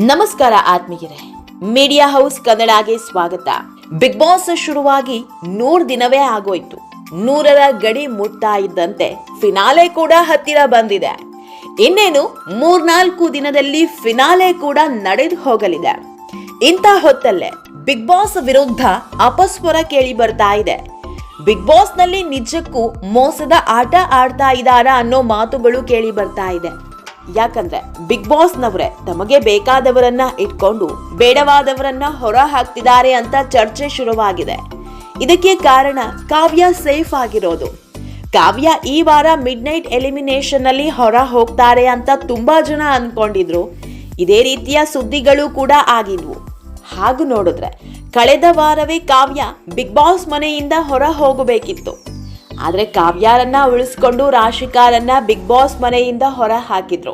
ನಮಸ್ಕಾರ ಆತ್ಮೀಯರೇ, media house ಕನ್ನಡಗೆ ಸ್ವಾಗತ. ಬಿಗ್ ಬಾಸ್ ಶುರುವಾಗಿ 100 ದಿನವೇ ಆಗೋಯ್ತು. 100ರ ಗಡಿ ಮುಟ್ತಾ ಇದ್ದಂತೆ ಫಿನಾಲೆ ಕೂಡ ಹತ್ತಿರ ಬಂದಿದೆ. ಇನ್ನೇನು 3-4 ದಿನದಲ್ಲಿ ಫಿನಾಲೆ ಕೂಡ ನಡೆದು ಹೋಗಲಿದೆ. ಇಂಥ ಹೊತ್ತಲ್ಲೇ ಬಿಗ್ ಬಾಸ್ ವಿರುದ್ಧ ಅಪಸ್ವರ ಕೇಳಿ ಬರ್ತಾ ಇದೆ. ಬಿಗ್ ಬಾಸ್ ನಲ್ಲಿ ನಿಜಕ್ಕೂ ಮೋಸದ ಆಟ ಆಡ್ತಾ ಇದ್ದಾರಾ ಅನ್ನೋ ಮಾತುಗಳು ಕೇಳಿ ಬರ್ತಾ ಇದೆ. ಯಾಕಂದ್ರೆ ಬಿಗ್ ಬಾಸ್ ನವರೇ ತಮಗೆ ಬೇಕಾದವರನ್ನ ಇಟ್ಕೊಂಡು ಬೇಡವಾದವರನ್ನ ಹೊರ ಹಾಕ್ತಿದ್ದಾರೆ ಅಂತ ಚರ್ಚೆ ಶುರುವಾಗಿದೆ. ಇದಕ್ಕೆ ಕಾರಣ ಕಾವ್ಯ ಸೇಫ್ ಆಗಿರೋದು. ಕಾವ್ಯ ಈ ವಾರ ಮಿಡ್ ನೈಟ್ ಎಲಿಮಿನೇಷನ್ ನಲ್ಲಿ ಹೊರ ಹೋಗ್ತಾರೆ ಅಂತ ತುಂಬಾ ಜನ ಅನ್ಕೊಂಡಿದ್ರು. ಇದೇ ರೀತಿಯ ಸುದ್ದಿಗಳು ಕೂಡ ಆಗಿದ್ವು. ಹಾಗೂ ನೋಡಿದ್ರೆ ಕಳೆದ ವಾರವೇ ಕಾವ್ಯ ಬಿಗ್ ಬಾಸ್ ಮನೆಯಿಂದ ಹೊರ ಹೋಗಬೇಕಿತ್ತು. ಆದ್ರೆ ಕಾವ್ಯರನ್ನ ಉಳಿಸ್ಕೊಂಡು ರಾಶಿಕಾರನ್ನ ಬಿಗ್ ಬಾಸ್ ಮನೆಯಿಂದ ಹೊರ ಹಾಕಿದ್ರು.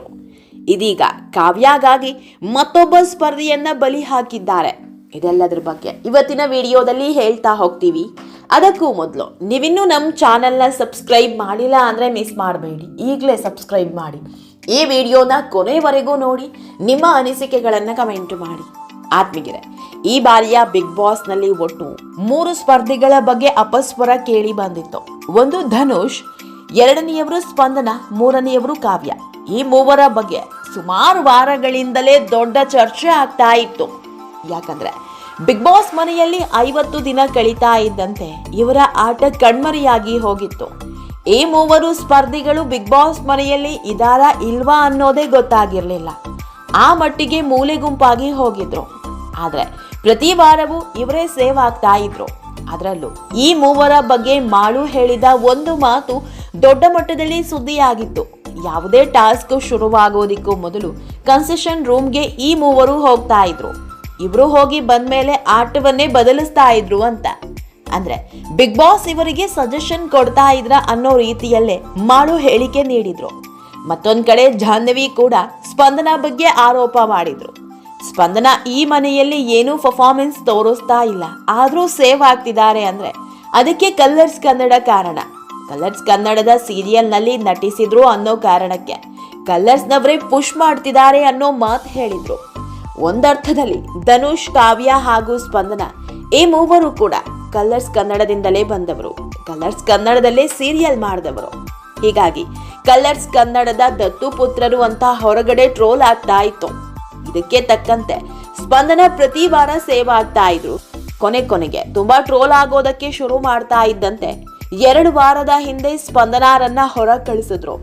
ಇದೀಗ ಕಾವ್ಯಗಾಗಿ ಮತ್ತೊಬ್ಬ ಸ್ಪರ್ಧಿಯನ್ನ ಬಲಿ ಹಾಕಿದ್ದಾರೆ. ಇದೆಲ್ಲದ್ರ ಬಗ್ಗೆ ಇವತ್ತಿನ ವಿಡಿಯೋದಲ್ಲಿ ಹೇಳ್ತಾ ಹೋಗ್ತೀವಿ. ಅದಕ್ಕೂ ಮೊದಲು ನೀವಿನ್ನೂ ನಮ್ಮ ಚಾನೆಲ್ನ ಸಬ್ಸ್ಕ್ರೈಬ್ ಮಾಡಿಲ್ಲ ಅಂದ್ರೆ ಮಿಸ್ ಮಾಡಬೇಡಿ, ಈಗಲೇ ಸಬ್ಸ್ಕ್ರೈಬ್ ಮಾಡಿ. ಈ ವಿಡಿಯೋನ ಕೊನೆವರೆಗೂ ನೋಡಿ ನಿಮ್ಮ ಅನಿಸಿಕೆಗಳನ್ನ ಕಮೆಂಟ್ ಮಾಡಿ. ಆತ್ಮೀಯರೇ, ಈ ಬಾರಿಯ ಬಿಗ್ ಬಾಸ್ ನಲ್ಲಿ ಒಟ್ಟು 3 ಸ್ಪರ್ಧಿಗಳ ಬಗ್ಗೆ ಅಪಸ್ವರ ಕೇಳಿ ಬಂದಿತ್ತು. ಒಂದು ಧನುಷ್, ಎರಡನೆಯವರು ಸ್ಪಂದನ, ಮೂರನೆಯವರು ಕಾವ್ಯ. ಈ ಮೂವರ ಬಗ್ಗೆ ಸುಮಾರು ವಾರಗಳಿಂದಲೇ ದೊಡ್ಡ ಚರ್ಚೆ ಆಗ್ತಾ ಇತ್ತು. ಯಾಕಂದ್ರೆ ಬಿಗ್ ಬಾಸ್ ಮನೆಯಲ್ಲಿ 50 ದಿನ ಕಳೀತಾ ಇದ್ದಂತೆ ಇವರ ಆಟ ಕಣ್ಮರೆಯಾಗಿ ಹೋಗಿತ್ತು. ಈ ಮೂವರು ಸ್ಪರ್ಧಿಗಳು ಬಿಗ್ ಬಾಸ್ ಮನೆಯಲ್ಲಿ ಇದಾರಾ ಇಲ್ವಾ ಅನ್ನೋದೇ ಗೊತ್ತಾಗಿರ್ಲಿಲ್ಲ. ಆ ಮಟ್ಟಿಗೆ ಮೂಲೆ ಗುಂಪಾಗಿ ಹೋಗಿದ್ರು. ಆದ್ರೆ ಪ್ರತಿ ವಾರವೂ ಇವರೇ ಸೇವ್ ಆಗ್ತಾ ಇದ್ರು. ಅದರಲ್ಲೂ ಈ ಮೂವರ ಬಗ್ಗೆ ಮಾಳು ಹೇಳಿದ ಒಂದು ಮಾತು ದೊಡ್ಡ ಮಟ್ಟದಲ್ಲಿ ಸುದ್ದಿಯಾಗಿತ್ತು. ಯಾವುದೇ ಟಾಸ್ಕ್ ಶುರುವಾಗೋದಿಕ್ಕೂ ಮೊದಲು ಕನ್ಸೆಷನ್ ರೂಮ್ಗೆ ಈ ಮೂವರು ಹೋಗ್ತಾ ಇದ್ರು. ಇಬ್ರು ಹೋಗಿ ಬಂದ್ಮೇಲೆ ಆಟವನ್ನೇ ಬದಲಿಸ್ತಾ ಇದ್ರು ಅಂತ. ಅಂದ್ರೆ ಬಿಗ್ ಬಾಸ್ ಇವರಿಗೆ ಸಜೆಷನ್ ಕೊಡ್ತಾ ಇದ್ರ ಅನ್ನೋ ರೀತಿಯಲ್ಲೇ ಮಾಳು ಹೇಳಿಕೆ ನೀಡಿದ್ರು. ಮತ್ತೊಂದ್ ಕಡೆ ಜಾಹ್ನವಿ ಕೂಡ ಸ್ಪಂದನ ಬಗ್ಗೆ ಆರೋಪ ಮಾಡಿದ್ರು. ಸ್ಪಂದನ ಈ ಮನೆಯಲ್ಲಿ ಏನೂ ಪರ್ಫಾರ್ಮೆನ್ಸ್ ತೋರಿಸ್ತಾ ಇಲ್ಲ, ಆದ್ರೂ ಸೇವ್ ಆಗ್ತಿದ್ದಾರೆ ಅಂದ್ರೆ ಅದಕ್ಕೆ ಕಲರ್ಸ್ ಕನ್ನಡ ಕಾರಣ. ಕಲರ್ಸ್ ಕನ್ನಡದ ಸೀರಿಯಲ್ ನಲ್ಲಿ ನಟಿಸಿದ್ರು ಅನ್ನೋ ಕಾರಣಕ್ಕೆ ಕಲರ್ಸ್ ನವರೇ ಪುಷ್ ಮಾಡ್ತಿದ್ದಾರೆ ಅನ್ನೋ ಮಾತು ಹೇಳಿದ್ರು. ಒಂದರ್ಥದಲ್ಲಿ ಧನುಷ್, ಕಾವ್ಯ ಹಾಗೂ ಸ್ಪಂದನ ಈ ಮೂವರು ಕೂಡ ಕಲರ್ಸ್ ಕನ್ನಡದಿಂದಲೇ ಬಂದವರು. ಕಲರ್ಸ್ ಕನ್ನಡದಲ್ಲೇ ಸೀರಿಯಲ್ ಮಾಡಿದವರು. ಹೀಗಾಗಿ ಕಲರ್ಸ್ ಕನ್ನಡದ ದತ್ತು ಪುತ್ರರು ಅಂತ ಹೊರಗಡೆ ಟ್ರೋಲ್ ಆಗ್ತಾ ಇತ್ತು. ಇದಕ್ಕೆ ತಕ್ಕಂತೆ ಸ್ಪಂದನ ಪ್ರತಿ ವಾರ ಸೇವ್ ಆಗ್ತಾ ಇದ್ರು. ಕೊನೆಗೆ ತುಂಬಾ ಟ್ರೋಲ್ ಆಗೋದಕ್ಕೆ ಶುರು ಮಾಡ್ತಾ ಇದ್ದಂತೆ 2 ವಾರದ ಹಿಂದೆ ಸ್ಪಂದನಾರನ್ನ ಹೊರ ಕಳಿಸಿದ್ರು.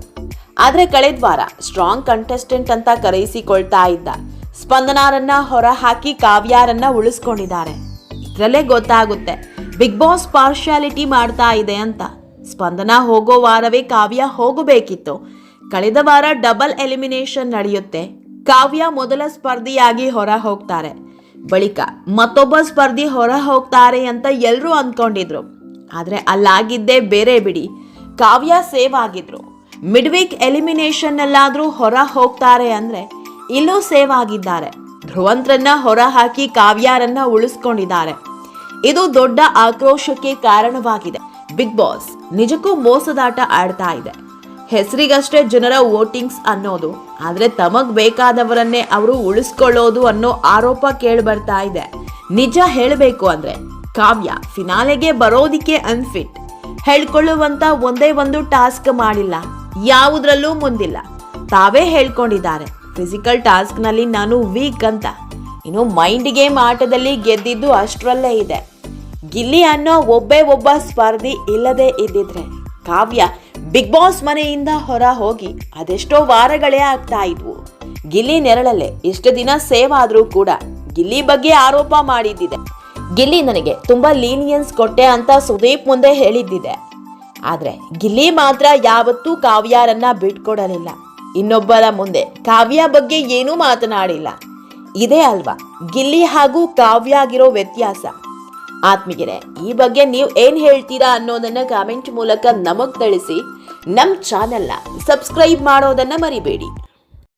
ಆದ್ರೆ ಕಳೆದ ವಾರ ಸ್ಟ್ರಾಂಗ್ ಕಂಟೆಸ್ಟೆಂಟ್ ಅಂತ ಕರೆಯಿಸಿಕೊಳ್ತಾ ಇದ್ದ ಸ್ಪಂದನಾರನ್ನ ಹೊರ ಹಾಕಿ ಕಾವ್ಯಾರನ್ನ ಉಳಿಸ್ಕೊಂಡಿದ್ದಾರೆ. ಇದ್ರಲ್ಲೇ ಗೊತ್ತಾಗುತ್ತೆ ಬಿಗ್ ಬಾಸ್ ಪಾರ್ಶಾಲಿಟಿ ಮಾಡ್ತಾ ಇದೆ ಅಂತ. ಸ್ಪಂದನ ಹೋಗೋ ವಾರವೇ ಕಾವ್ಯ ಹೋಗಬೇಕಿತ್ತು. ಕಳೆದ ವಾರ ಡಬಲ್ ಎಲಿಮಿನೇಷನ್ ನಡೆಯುತ್ತೆ. ಕಾವ್ಯ ಮೊದಲ ಸ್ಪರ್ಧಿಯಾಗಿ ಹೊರ ಹೋಗ್ತಾರೆ. ಬಳಿಕ ಮತ್ತೊಬ್ಬ ಸ್ಪರ್ಧಿ ಹೊರ ಹೋಗ್ತಾರೆ ಅಂತ ಎಲ್ಲರೂ ಅಂದ್ಕೊಂಡಿದ್ರು. ಆದ್ರೆ ಅಲ್ಲಾಗಿದ್ದೇ ಬೇರೆ ಬಿಡಿ. ಕಾವ್ಯ ಸೇವ್ ಆಗಿದ್ರು. ಮಿಡ್ ವೀಕ್ ಎಲಿಮಿನೇಷನ್ ಅಲ್ಲಾದ್ರೂ ಹೊರ ಹೋಗ್ತಾರೆ ಅಂದ್ರೆ ಇಲ್ಲೂ ಸೇವ್ ಆಗಿದ್ದಾರೆ. ಧ್ರುವಂತ್ರನ್ನ ಹೊರ ಹಾಕಿ ಕಾವ್ಯರನ್ನ ಉಳಿಸ್ಕೊಂಡಿದ್ದಾರೆ. ಇದು ದೊಡ್ಡ ಆಕ್ರೋಶಕ್ಕೆ ಕಾರಣವಾಗಿದೆ. ಬಿಗ್ ಬಾಸ್ ನಿಜಕ್ಕೂ ಮೋಸದಾಟ ಆಡ್ತಾ ಇದೆ. ಹೆಸರಿಗಷ್ಟೇ ಜನರ ವೋಟಿಂಗ್ಸ್ ಅನ್ನೋದು, ಆದ್ರೆ ತಮಗ್ ಬೇಕಾದವರನ್ನೇ ಅವರು ಉಳಿಸ್ಕೊಳ್ಳೋದು ಅನ್ನೋ ಆರೋಪ ಕೇಳಿ ಬರ್ತಾ ಇದೆ. ನಿಜ ಹೇಳಬೇಕು ಅಂದ್ರೆ ಕಾವ್ಯ ಫಿನಾಲೆಗೆ ಬರೋದಿಕ್ಕೆ ಅನ್ಫಿಟ್. ಹೇಳ್ಕೊಳ್ಳುವಂತ ಒಂದೇ ಒಂದು ಟಾಸ್ಕ್ ಮಾಡಿಲ್ಲ, ಯಾವುದ್ರಲ್ಲೂ ಮುಂದಿಲ್ಲ. ತಾವೇ ಹೇಳ್ಕೊಂಡಿದ್ದಾರೆ ಫಿಸಿಕಲ್ ಟಾಸ್ಕ್ ನಲ್ಲಿ ನಾನು ವೀಕ್ ಅಂತ. ಇನ್ನು ಮೈಂಡ್ ಗೇಮ್ ಆಟದಲ್ಲಿ ಗೆದ್ದಿದ್ದು ಅಷ್ಟರಲ್ಲೇ ಇದೆ. ಗಿಲ್ಲಿ ಅನ್ನೋ ಒಬ್ಬ ಸ್ಪರ್ಧಿ ಇಲ್ಲದೆ ಇದ್ದಿದ್ರೆ ಕಾವ್ಯ ಬಿಗ್ ಬಾಸ್ ಮನೆಯಿಂದ ಹೊರ ಹೋಗಿ ಅದೆಷ್ಟೋ ವಾರಗಳೇ ಆಗ್ತಾ ಇದ್ವು. ಗಿಲ್ಲಿ ನೆರಳಲ್ಲೇ ಇಷ್ಟು ದಿನ ಸೇವ್ ಆದ್ರೂ ಕೂಡ ಗಿಲ್ಲಿ ಬಗ್ಗೆ ಆರೋಪ ಮಾಡಿದ್ದಿದೆ. ಗಿಲ್ಲಿ ನನಗೆ ತುಂಬಾ ಲೀನಿಯನ್ಸ್ ಕೊಟ್ಟೆ ಅಂತ ಸುದೀಪ್ ಮುಂದೆ ಹೇಳಿದ್ದಿದೆ. ಆದ್ರೆ ಗಿಲ್ಲಿ ಮಾತ್ರ ಯಾವತ್ತೂ ಕಾವ್ಯರನ್ನ ಬಿಟ್ಕೊಡಲಿಲ್ಲ. ಇನ್ನೊಬ್ಬರ ಮುಂದೆ ಕಾವ್ಯ ಬಗ್ಗೆ ಏನೂ ಮಾತನಾಡಿಲ್ಲ. ಇದೇ ಅಲ್ವಾ ಗಿಲ್ಲಿ ಹಾಗೂ ಕಾವ್ಯ ಆಗಿರೋ ವ್ಯತ್ಯಾಸ. ಆತ್ಮೀಯರೇ, ಈ ಬಗ್ಗೆ ನೀವು ಏನ್ ಹೇಳ್ತೀರಾ ಅನ್ನೋದನ್ನ ಕಾಮೆಂಟ್ ಮೂಲಕ ನಮಗ್ ತಿಳಿಸಿ. ನಮ್ಮ ಚಾನೆಲ್ನ ಸಬ್ಸ್ಕ್ರೈಬ್ ಮಾಡೋದನ್ನ ಮರಿಬೇಡಿ.